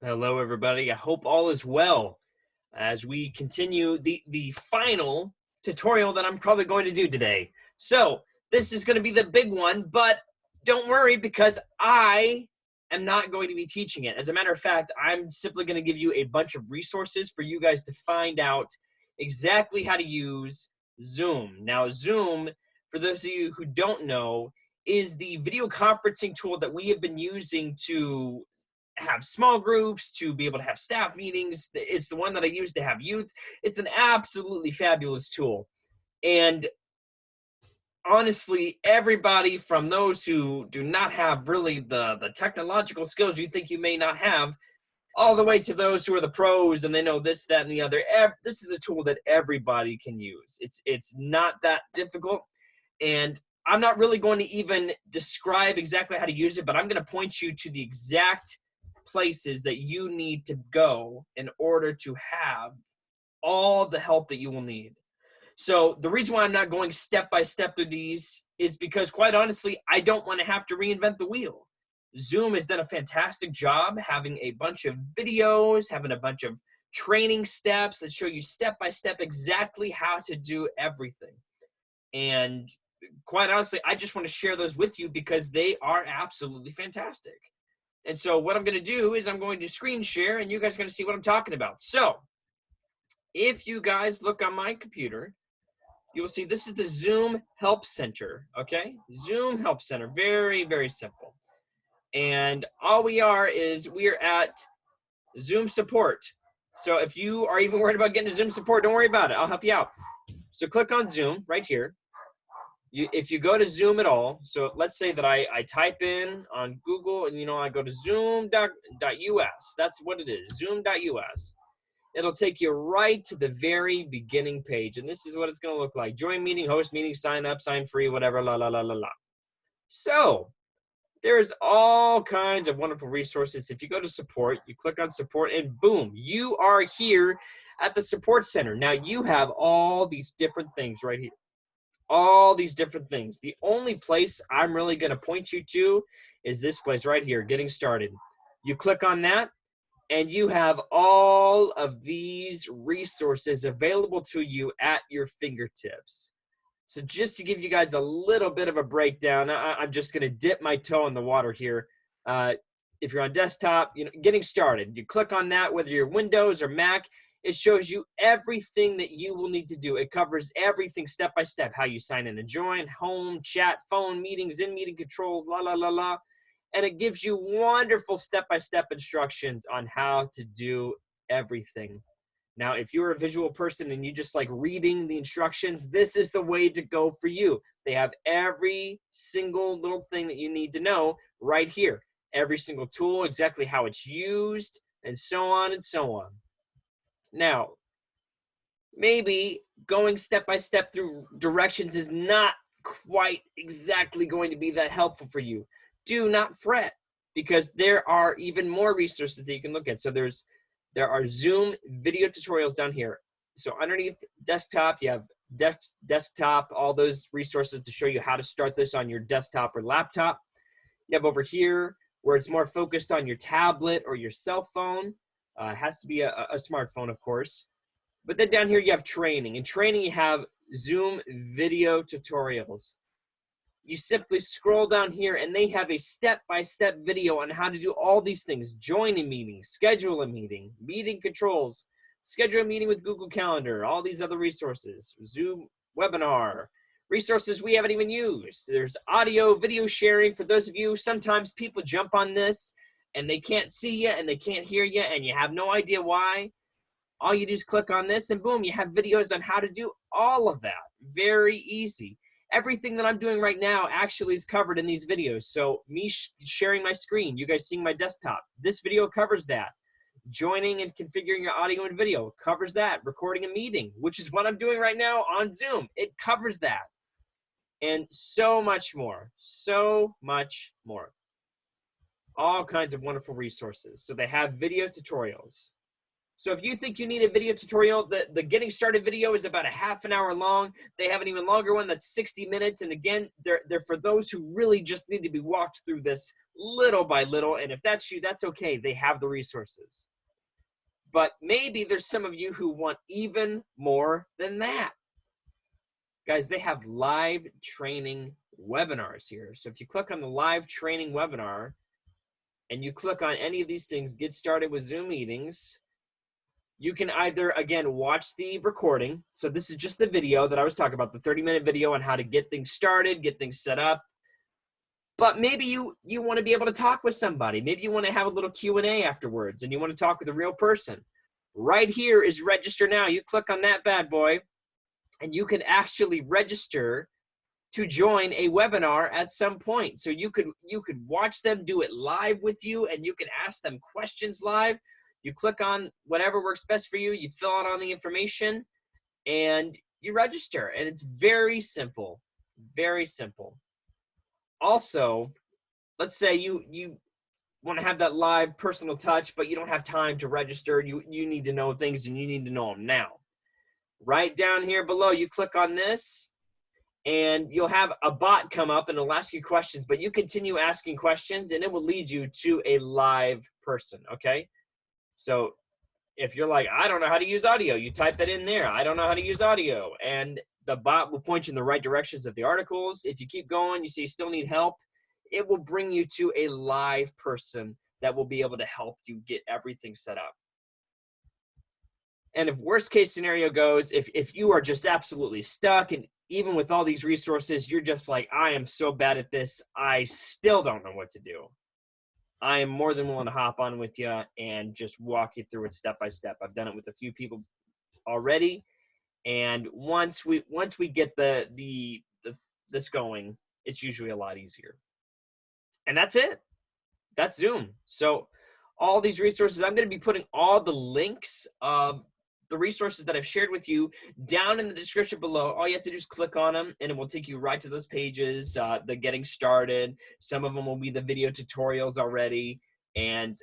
Hello, everybody. I hope all is well as we continue the final tutorial that I'm probably going to do today. So this is going to be the big one, but don't worry because I am not going to be teaching it. As a matter of fact, I'm simply going to give you a bunch of resources for you guys to find out exactly how to use Zoom. Now, Zoom, for those of you who don't know, is the video conferencing tool that we have been using to have small groups, to be able to have staff meetings. It's the one that I use to have youth. It's an absolutely fabulous tool. And honestly, everybody from those who do not have really the technological skills you think you may not have, all the way to those who are the pros and they know this, that, and the other. This is a tool that everybody can use. It's not that difficult. And I'm not really going to even describe exactly how to use it, but I'm going to point you to the exact places that you need to go in order to have all the help that you will need. So the reason why I'm not going step by step through these is because, quite honestly, I don't want to have to reinvent the wheel. Zoom has done a fantastic job having a bunch of videos, having a bunch of training steps that show you step by step exactly how to do everything. And quite honestly, I just want to share those with you because they are absolutely fantastic. And so what I'm going to do is I'm going to screen share and you guys are going to see what I'm talking about. So if you guys look on my computer, you will see this is the Zoom Help Center, okay? Zoom Help Center, very, very simple. And all we are is we are at Zoom support. So if you are even worried about getting to Zoom support, don't worry about it. I'll help you out. So click on Zoom right here. If you go to Zoom at all, so let's say that I type in on Google and, I go to zoom.us. That's what it is, zoom.us. It'll take you right to the very beginning page. And this is what it's going to look like. Join meeting, host meeting, sign up, sign free, whatever, la, la, la, la, la. So there's all kinds of wonderful resources. If you go to support, you click on support, and boom, you are here at the support center. Now you have all these different things right here. All these different things. The only place I'm really going to point you to is this place right here, getting started. You click on that and you have all of these resources available to you at your fingertips. So just to give you guys a little bit of a breakdown, I'm just going to dip my toe in the water here. If you're on desktop, getting started, you click on that, whether you're Windows or Mac. It shows you everything that you will need to do. It covers everything step by step, how you sign in and join, home, chat, phone, meetings, in-meeting controls, la, la, la, la. And it gives you wonderful step-by-step instructions on how to do everything. Now, if you're a visual person and you just like reading the instructions, this is the way to go for you. They have every single little thing that you need to know right here. Every single tool, exactly how it's used, and so on and so on. Now, maybe going step by step through directions is not quite exactly going to be that helpful for you. Do not fret, because there are even more resources that you can look at. So there are Zoom video tutorials down here. So underneath desktop, you have desktop, all those resources to show you how to start this on your desktop or laptop. You have over here where it's more focused on your tablet or your cell phone. It has to be a smartphone, of course. But then down here you have training. In training you have Zoom video tutorials. You simply scroll down here and they have a step-by-step video on how to do all these things. Join a meeting, schedule a meeting, meeting controls, schedule a meeting with Google Calendar, all these other resources, Zoom webinar, resources we haven't even used. There's audio, video sharing. For those of you, sometimes people jump on this and they can't see you and they can't hear you and you have no idea why. All you do is click on this and boom, you have videos on how to do all of that. Very easy. Everything that I'm doing right now actually is covered in these videos. So me sharing my screen, you guys seeing my desktop, this video covers that. Joining and configuring your audio and video covers that. Recording a meeting, which is what I'm doing right now on Zoom, it covers that. And so much more, so much more. All kinds of wonderful resources. So they have video tutorials. So if you think you need a video tutorial, the getting started video is about a half an hour long. They have an even longer one that's 60 minutes. And again, they're for those who really just need to be walked through this little by little. And if that's you, that's okay. They have the resources. But maybe there's some of you who want even more than that. Guys, they have live training webinars here. So if you click on the live training webinar and you click on any of these things, get started with Zoom meetings, you can either, again, watch the recording. So this is just the video that I was talking about, the 30-minute video on how to get things started, get things set up. But maybe you want to be able to talk with somebody. Maybe you want to have a little Q&A afterwards and you want to talk with a real person. Right here is register now. You click on that bad boy and you can actually register to join a webinar at some point. So you could watch them do it live with you and you can ask them questions live. You click on whatever works best for you. You fill out all the information and you register. And it's very simple, very simple. Also, let's say you want to have that live personal touch, but you don't have time to register. You need to know things and you need to know them now. Right down here below, you click on this and you'll have a bot come up and it'll ask you questions, but you continue asking questions and it will lead you to a live person, okay? So if you're like, I don't know how to use audio, you type that in there. I don't know how to use audio. And the bot will point you in the right directions of the articles. If you keep going, you see you still need help, it will bring you to a live person that will be able to help you get everything set up. And if worst case scenario goes, if you are just absolutely stuck and even with all these resources, you're just like, I am so bad at this, I still don't know what to do. I am more than willing to hop on with you and just walk you through it step by step. I've done it with a few people already. And once we get this going, it's usually a lot easier. And that's it. That's Zoom. So all these resources, I'm going to be putting all the links of the resources that I've shared with you down in the description below. All you have to do is click on them and it will take you right to those pages, the getting started. Some of them will be the video tutorials already. And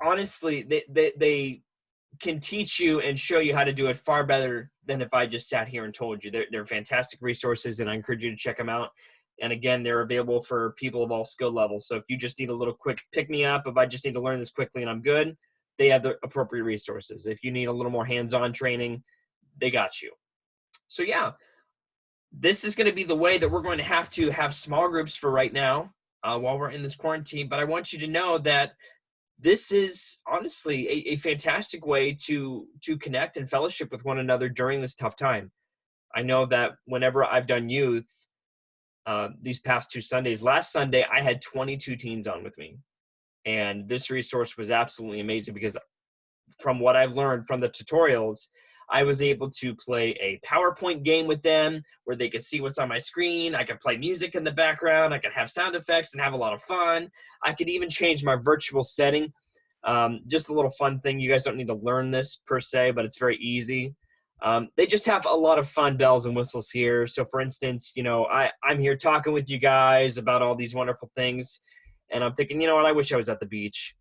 honestly, they can teach you and show you how to do it far better than if I just sat here and told you. They're fantastic resources and I encourage you to check them out. And again, they're available for people of all skill levels. So if you just need a little quick pick me up, if I just need to learn this quickly and I'm good, they have the appropriate resources. If you need a little more hands-on training, they got you. So yeah, this is going to be the way that we're going to have small groups for right now while we're in this quarantine. But I want you to know that this is honestly a fantastic way to connect and fellowship with one another during this tough time. I know that whenever I've done youth, these past 2 Sundays, last Sunday, I had 22 teens on with me. And this resource was absolutely amazing because from what I've learned from the tutorials, I was able to play a PowerPoint game with them where they could see what's on my screen. I could play music in the background. I could have sound effects and have a lot of fun. I could even change my virtual setting. Just a little fun thing. You guys don't need to learn this per se, but it's very easy. They just have a lot of fun bells and whistles here. So for instance, you know, I'm here talking with you guys about all these wonderful things. And I'm thinking, you know what, I wish I was at the beach.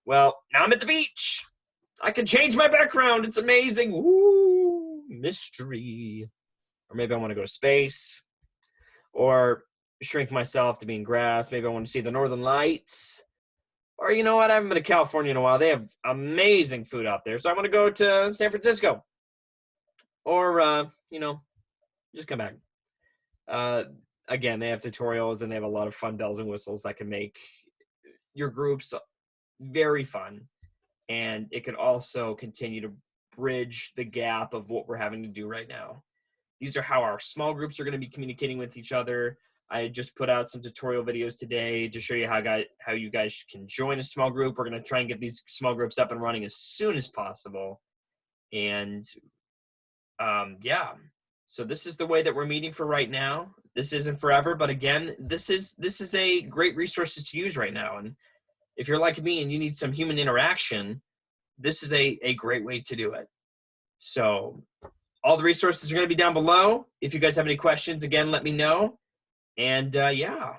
Well, now I'm at the beach. I can change my background. It's amazing. Woo, mystery. Or maybe I want to go to space. Or shrink myself to be in grass. Maybe I want to see the Northern Lights. Or you know what, I haven't been to California in a while. They have amazing food out there. So I want to go to San Francisco. Or, you know, just come back. Again, they have tutorials and they have a lot of fun bells and whistles that can make your groups very fun. And it can also continue to bridge the gap of what we're having to do right now. These are how our small groups are going to be communicating with each other. I just put out some tutorial videos today to show you how you guys can join a small group. We're going to try and get these small groups up and running as soon as possible. And yeah, so this is the way that we're meeting for right now. This isn't forever, but again, this is a great resource to use right now. And if you're like me and you need some human interaction, this is a great way to do it. So all the resources are going to be down below. If you guys have any questions, again, let me know. And yeah,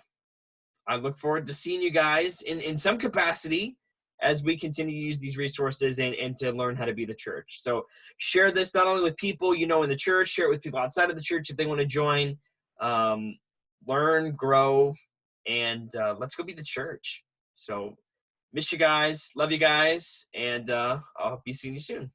I look forward to seeing you guys in some capacity as we continue to use these resources and to learn how to be the church. So share this not only with people you know in the church, share it with people outside of the church if they want to join, learn, grow, and let's go be the church. So miss you guys, love you guys, and I'll be seeing you soon.